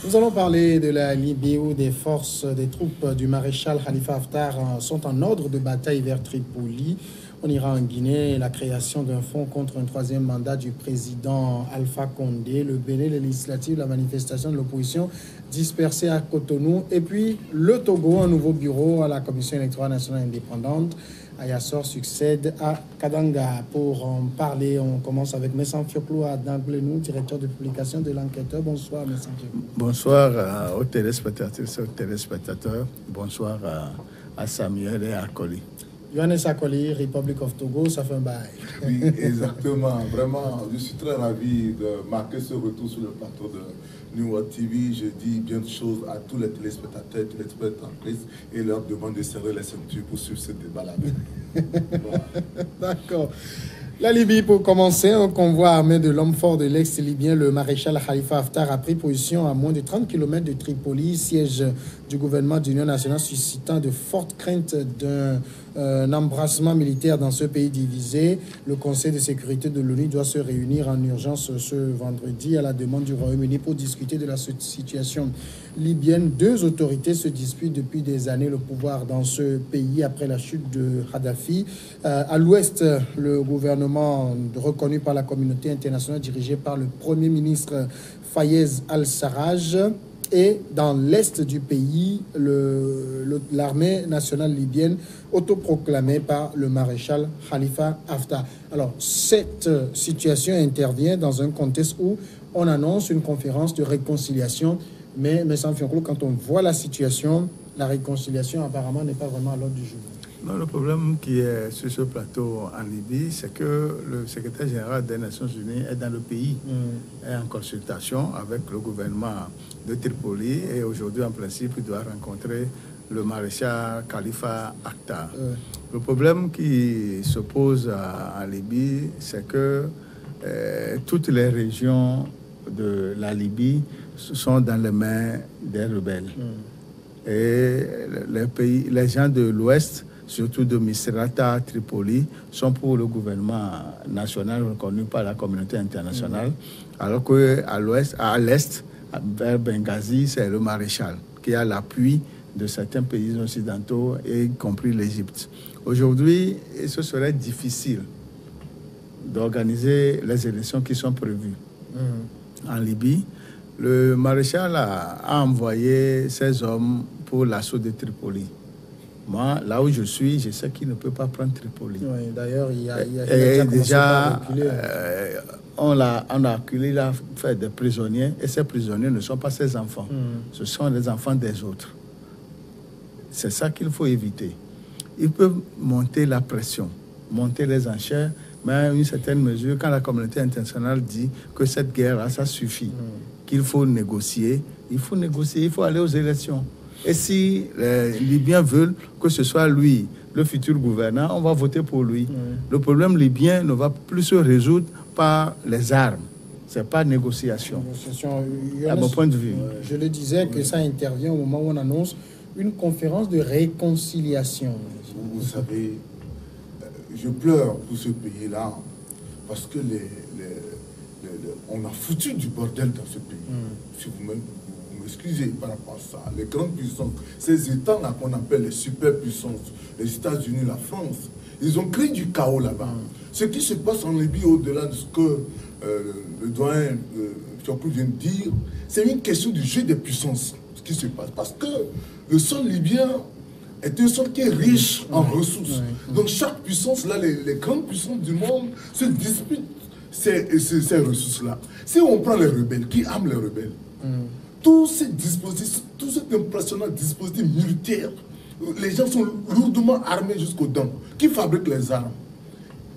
Nous allons parler de la Libye où des forces des troupes du maréchal Khalifa Haftar sont en ordre de bataille vers Tripoli. On ira en Guinée, la création d'un fonds contre un troisième mandat du président Alpha Condé, le Bénin, les législatives, la manifestation de l'opposition dispersée à Cotonou. Et puis le Togo, un nouveau bureau à la Commission électorale nationale indépendante. Ayassor succède à Kadanga. Pour en parler, on commence avec Messan Fioclou à Danglenou, directeur de publication de l'Enquêteur. Bonsoir, Messan Fioclou. Bonsoir aux téléspectateurs. Bonsoir à Samuel et à Koli. Yohannes Akoli, Republic of Togo, ça fait un bail. Oui, exactement. Vraiment, je suis très ravi de marquer ce retour sur le plateau de New World TV. Je dis bien de choses à tous les téléspectateurs, tous les téléspectatrices et leur demande de serrer les ceintures pour suivre ce débat-là. Voilà. D'accord. La Libye, pour commencer, un convoi armé de l'homme fort de l'ex-libyen, le maréchal Khalifa Haftar, a pris position à moins de 30 km de Tripoli, siège du gouvernement d'union nationale, suscitant de fortes craintes d'un embrassement militaire dans ce pays divisé. Le Conseil de sécurité de l'ONU doit se réunir en urgence ce vendredi à la demande du Royaume-Uni pour discuter de la situation libyenne. Deux autorités se disputent depuis des années le pouvoir dans ce pays après la chute de Kadhafi. À l'ouest, le gouvernement reconnu par la communauté internationale dirigé par le Premier ministre Fayez al-Sarraj. Et dans l'est du pays, l'armée nationale libyenne autoproclamée par le maréchal Khalifa Haftar. Alors, cette situation intervient dans un contexte où on annonce une conférence de réconciliation, mais sans Fioclou, quand on voit la situation, la réconciliation apparemment n'est pas vraiment à l'ordre du jour. Non, le problème qui est sur ce plateau en Libye, c'est que le secrétaire général des Nations Unies est dans le pays, est en consultation avec le gouvernement de Tripoli et aujourd'hui, en principe, il doit rencontrer le maréchal Khalifa Haftar. Le problème qui se pose en Libye, c'est que toutes les régions de la Libye sont dans les mains des rebelles. Et les gens de l'Ouest, surtout de Misrata, Tripoli, sont pour le gouvernement national reconnu par la communauté internationale, alors qu'à l'ouest, à l'est, vers Benghazi, c'est le maréchal qui a l'appui de certains pays occidentaux, y compris l'Égypte. Aujourd'hui, ce serait difficile d'organiser les élections qui sont prévues en Libye. Le maréchal a envoyé ses hommes pour l'assaut de Tripoli. Moi, là où je suis, je sais qu'il ne peut pas prendre Tripoli. Oui, d'ailleurs, il a déjà on l'a acculé, il a fait des prisonniers, et ces prisonniers ne sont pas ses enfants. Ce sont les enfants des autres. C'est ça qu'il faut éviter. Ils peuvent monter la pression, monter les enchères, mais à une certaine mesure, quand la communauté internationale dit que cette guerre-là, ça suffit, qu'il faut négocier, il faut aller aux élections. Et si les Libyens veulent que ce soit lui, le futur gouvernant, on va voter pour lui. Le problème libyen ne va plus se résoudre par les armes. Ce n'est pas négociation. À mon point de vue. Je le disais que ça intervient au moment où on annonce une conférence de réconciliation. Vous savez, je pleure pour ce pays-là parce que on a foutu du bordel dans ce pays. Si vous m'excusez par rapport à ça, les grandes puissances, ces États-là qu'on appelle les superpuissances, les États-Unis, la France, ils ont créé du chaos là-bas. Ce qui se passe en Libye, au-delà de ce que le doyen Fioclou vient de dire, c'est une question du jeu des puissances, ce qui se passe. Parce que le sol libyen est un sol qui est riche en ressources. Donc chaque puissance, là, les grandes puissances du monde se disputent ces ressources-là. Si on prend les rebelles, qui arment les rebelles, tous ces dispositifs, tout cet impressionnant dispositif militaire, les gens sont lourdement armés jusqu'aux dents. Qui fabrique les armes?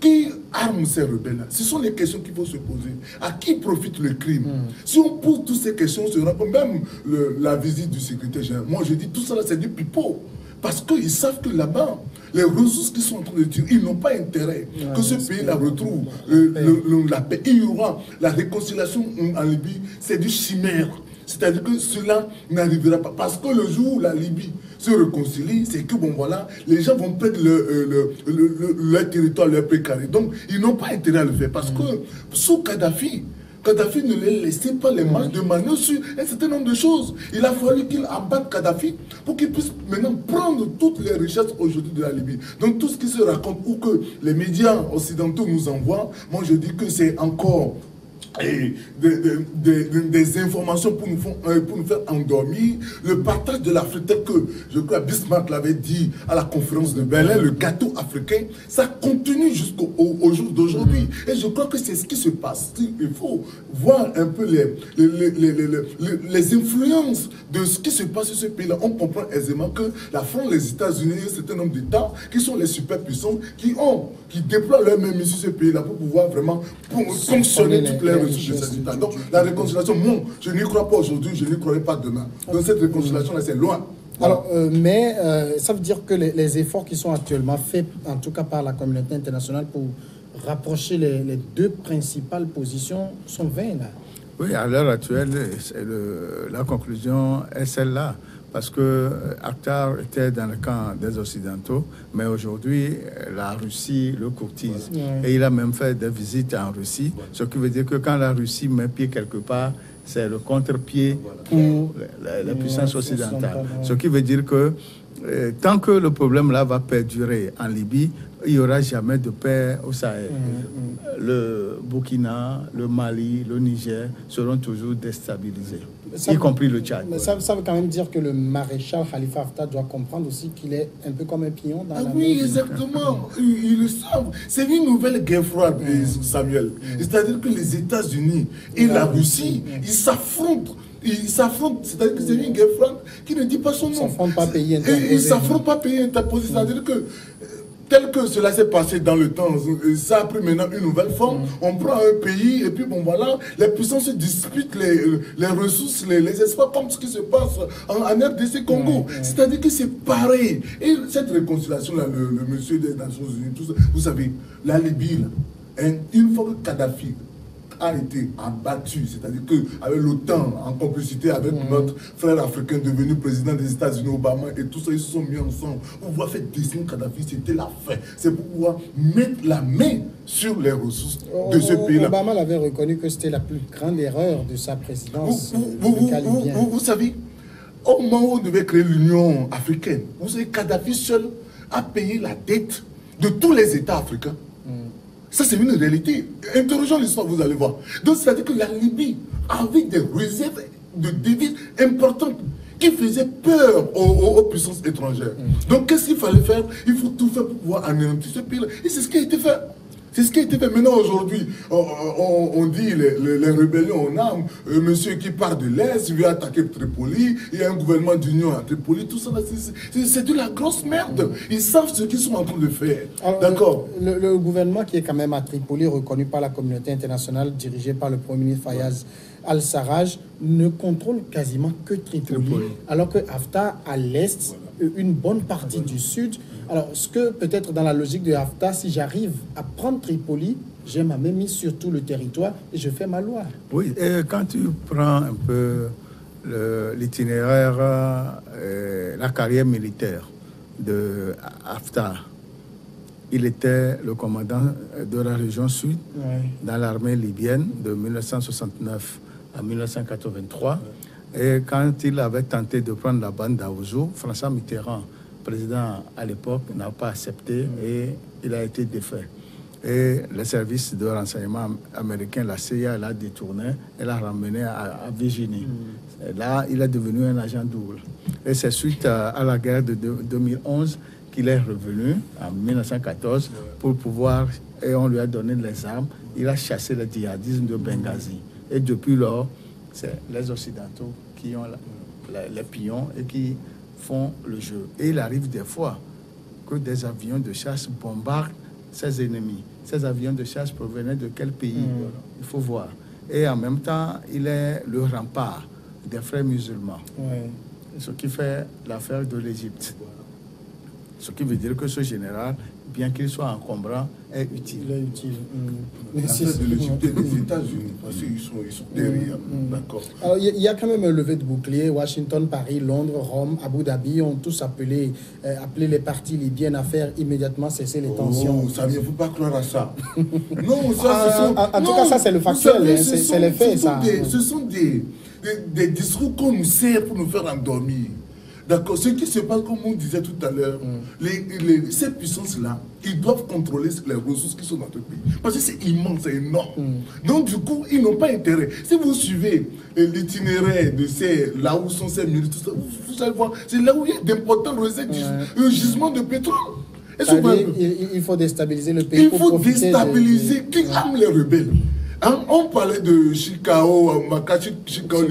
Qui arme ces rebelles-là? Ce sont les questions qu'il faut se poser. À qui profite le crime? Si on pose toutes ces questions, on se rend compte, même la visite du secrétaire général, moi je dis tout ça là, c'est du pipeau. Parce qu'ils savent que là-bas, les ressources qu'ils sont en train de tirer, ils n'ont pas intérêt que ce pays-là retrouve la paix. Il y aura la réconciliation en Libye, c'est du chimère. C'est-à-dire que cela n'arrivera pas. Parce que le jour où la Libye se réconcilie, c'est que, bon voilà, les gens vont perdre leur territoire, leur précarité. Donc, ils n'ont pas intérêt à le faire. Parce que sous Kadhafi, Kadhafi ne les laissait pas les marges de manœuvre sur un certain nombre de choses. Il a fallu qu'il abatte Kadhafi pour qu'il puisse maintenant prendre toutes les richesses aujourd'hui de la Libye. Donc tout ce qui se raconte ou que les médias occidentaux nous envoient, moi je dis que c'est encore des informations pour nous faire endormir. Le partage de l'Afrique, tel que je crois Bismarck l'avait dit à la conférence de Berlin, le gâteau africain, ça continue jusqu'au jour d'aujourd'hui. Et je crois que c'est ce qui se passe. Il faut voir un peu les influences de ce qui se passe sur ce pays-là. On comprend aisément que la France, les États-Unis et un certain nombre d'États qui sont les superpuissances qui déploient leur même sur ce pays-là pour pouvoir vraiment fonctionner toutes les ressources de cet État. Donc la réconciliation, moi, je n'y crois pas aujourd'hui, je n'y croirai pas demain. Donc cette réconciliation-là, c'est loin. Alors, ça veut dire que les efforts qui sont actuellement faits, en tout cas par la communauté internationale, pour rapprocher les deux principales positions sont vains, là. Oui, à l'heure actuelle, la conclusion est celle-là. Parce que Haftar était dans le camp des Occidentaux, mais aujourd'hui, la Russie le courtise. Et il a même fait des visites en Russie, ce qui veut dire que quand la Russie met pied quelque part, c'est le contre-pied pour les puissances occidentales. Ce qui veut dire que tant que le problème-là va perdurer en Libye, il n'y aura jamais de paix au Sahel. Le Burkina, le Mali, le Niger seront toujours déstabilisés, y compris le Tchad. Mais ça veut quand même dire que le maréchal Khalifa Haftar doit comprendre aussi qu'il est un peu comme un pion dans la main. Oui, exactement. Ils le savent. C'est une nouvelle guerre froide, Samuel. C'est-à-dire que les États-Unis et la Russie, ils s'affrontent. Ils s'affrontent, c'est-à-dire que c'est une guerre froide qui ne dit pas son nom. Ils ne s'affrontent pas pays interposé. Ils ne s'affrontent pas pays interposé. C'est-à-dire que tel que cela s'est passé dans le temps, ça a pris maintenant une nouvelle forme. On prend un pays et puis bon voilà, les puissances se disputent les ressources, les espaces, comme ce qui se passe en RDC Congo. C'est-à-dire que c'est pareil. Et cette réconciliation-là, le monsieur des Nations Unies, tout ça, vous savez, la Libye, là, une fois que Kadhafi a été abattu, c'est-à-dire qu'avec l'OTAN, en complicité avec notre frère africain devenu président des États-Unis, Obama, et tout ça, ils se sont mis ensemble pour pouvoir faire descendre Kadhafi. C'était la fin. C'est pour pouvoir mettre la main sur les ressources de ce pays-là. Obama l'avait reconnu que c'était la plus grande erreur de sa présidence. Vous savez, au moment où on devait créer l'Union africaine, vous savez, Kadhafi seul a payé la dette de tous les États africains. Ça, c'est une réalité. Interrogeons l'histoire, vous allez voir. Donc, c'est-à-dire que la Libye avait des réserves de devises importantes qui faisaient peur aux puissances étrangères. Donc, qu'est-ce qu'il fallait faire? Il faut tout faire pour pouvoir anéantir ce pays-là. Et c'est ce qui a été fait. C'est ce qui a été fait. Maintenant, aujourd'hui, on dit les rébellions en armes, monsieur qui part de l'Est, veut attaquer Tripoli, il y a un gouvernement d'union à Tripoli, tout ça, c'est de la grosse merde. Ils savent ce qu'ils sont en train de faire. D'accord. Le gouvernement qui est quand même à Tripoli, reconnu par la communauté internationale, dirigé par le Premier ministre Fayez Al-Sarraj, ne contrôle quasiment que Tripoli. Alors que Haftar, à l'Est, une bonne partie du Sud. Alors, ce que peut-être dans la logique de Haftar, si j'arrive à prendre Tripoli, j'ai ma main mise sur tout le territoire et je fais ma loi. Oui, et quand tu prends un peu l'itinéraire, la carrière militaire de Haftar, il était le commandant de la région sud dans l'armée libyenne de 1969 à 1983. Et quand il avait tenté de prendre la bande d'Aouzou, François Mitterrand, président à l'époque, n'a pas accepté et il a été défait. Et le service de renseignement américain, la CIA, l'a détourné et l'a ramené à Virginie. Et là, il est devenu un agent double. Et c'est suite à la guerre de 2011 qu'il est revenu en 1914 pour pouvoir, et on lui a donné les armes, il a chassé le djihadisme de Benghazi. Et depuis lors, c'est les Occidentaux qui ont les pions et qui font le jeu. Et il arrive des fois que des avions de chasse bombardent ses ennemis. Ces avions de chasse provenaient de quel pays? Il faut voir. Et en même temps, il est le rempart des frères musulmans. Ce qui fait l'affaire de l'Égypte. Ce qui veut dire que ce général, bien qu'il soit encombrant, est utile. Il est utile. La tête de l'Égypte des États-Unis, parce qu'ils sont derrière. D'accord. Alors, il y a quand même un levé de bouclier. Washington, Paris, Londres, Rome, Abu Dhabi ont tous appelé les partis libyens à faire immédiatement cesser les tensions. Ça ne faut pas croire à ça. Non, ça, en tout cas, ça, c'est le factuel. C'est les faits, ça. Ce sont des discours qu'on nous sert pour nous faire endormir. D'accord. Ce qui se passe, comme on disait tout à l'heure, ces puissances-là, ils doivent contrôler les ressources qui sont dans notre pays. Parce que c'est immense, c'est énorme. Donc, du coup, ils n'ont pas intérêt. Si vous suivez l'itinéraire de là où sont ces murs, tout ça, vous allez voir, c'est là où il y a d'importants gisements de pétrole. Il faut déstabiliser le pays. Il faut déstabiliser qui aime les rebelles. Hein, on parlait de Chikao, Makachi, Chikao,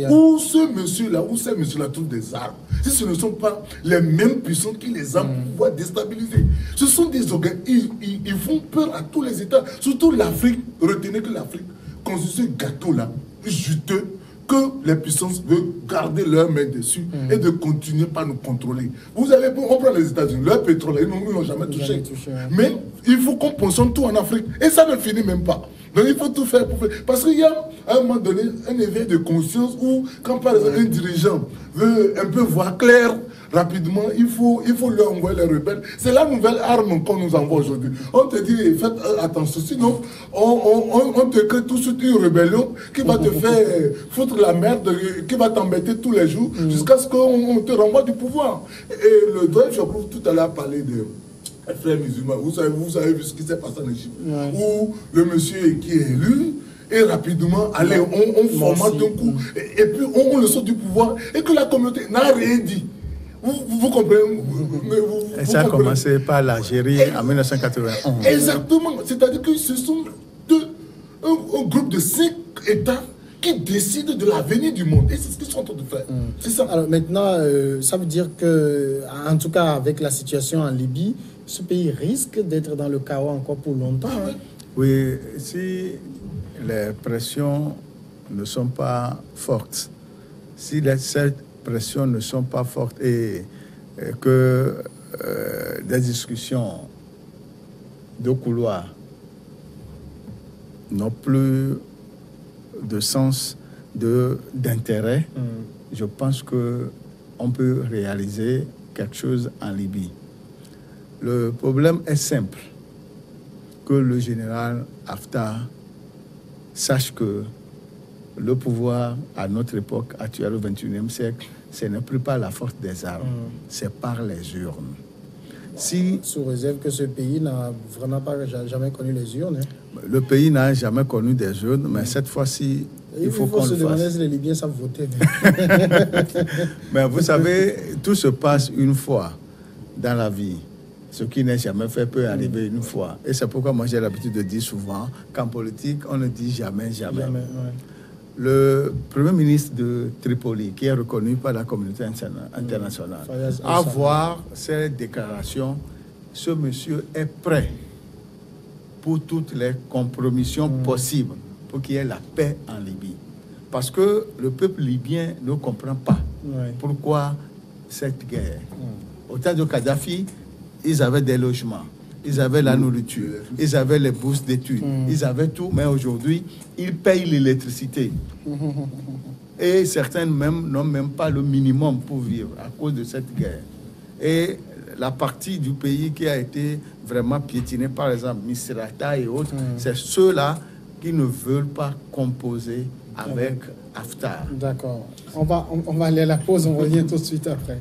où ce monsieur-là, où ces messieurs-là trouvent des armes. Si ce ne sont pas les mêmes puissants qui les ont pour pouvoir déstabiliser. Ce sont des organes, ils font peur à tous les États, surtout l'Afrique. Retenez que l'Afrique constitue ce gâteau-là, juteux, que les puissances veulent garder leur main dessus et de continuer par nous contrôler. Vous avez, on prend les États-Unis, leur pétrole, ils n'ont jamais touché. Mais il faut qu'on ponctionne tout en Afrique. Et ça ne finit même pas. Donc il faut tout faire pour faire. Parce qu'il y a à un moment donné un éveil de conscience où, quand par exemple un dirigeant veut un peu voir clair, rapidement, il faut lui envoyer les rebelles. C'est la nouvelle arme qu'on nous envoie aujourd'hui. On te dit, faites attention, sinon on te crée tout de suite une rébellion qui va te faire foutre la merde, qui va t'embêter tous les jours, jusqu'à ce qu'on te renvoie du pouvoir. Et le droit, je trouve tout à l'heure parler de frères musulmans. Vous avez vu ce qui s'est passé en Égypte, où le monsieur qui est élu, et rapidement, allez, on formate un coup, et puis on le sort du pouvoir, et que la communauté n'a rien dit. Vous comprenez? Et ça a commencé par l'Algérie en 1991. Exactement. C'est-à-dire que ce sont un groupe de 5 États qui décident de l'avenir du monde. Et c'est ce qu'ils sont en train de faire. C'est ça. Alors maintenant, ça veut dire que, en tout cas avec la situation en Libye, ce pays risque d'être dans le chaos encore pour longtemps. Hein? Oui, si les pressions ne sont pas fortes, si ces pressions ne sont pas fortes et que des discussions de couloir n'ont plus de sens, d'intérêt, je pense qu'on peut réaliser quelque chose en Libye. Le problème est simple, que le général Haftar sache que le pouvoir à notre époque actuelle, au XXIe siècle, ce n'est plus par la force des armes, c'est par les urnes. Sous réserve que ce pays n'a vraiment jamais connu les urnes. Hein. Le pays n'a jamais connu des urnes, mais cette fois-ci, il faut qu'on le fasse. Il faut se demander si les Libyens savent voter. Mais vous savez, tout se passe une fois dans la vie. Ce qui n'est jamais fait peut arriver une fois. Et c'est pourquoi moi j'ai l'habitude de dire souvent qu'en politique, on ne dit jamais. Le premier ministre de Tripoli, qui est reconnu par la communauté internationale, à voir ces déclarations, ce monsieur est prêt pour toutes les compromissions possibles pour qu'il y ait la paix en Libye. Parce que le peuple libyen ne comprend pas pourquoi cette guerre. Au temps de Kadhafi, ils avaient des logements, ils avaient la nourriture, ils avaient les bourses d'études, ils avaient tout, mais aujourd'hui, ils payent l'électricité. Et certains même n'ont même pas le minimum pour vivre à cause de cette guerre. Et la partie du pays qui a été vraiment piétinée, par exemple, Misrata et autres, c'est ceux-là qui ne veulent pas composer avec Haftar. D'accord. On va aller à la pause, on revient tout de suite après.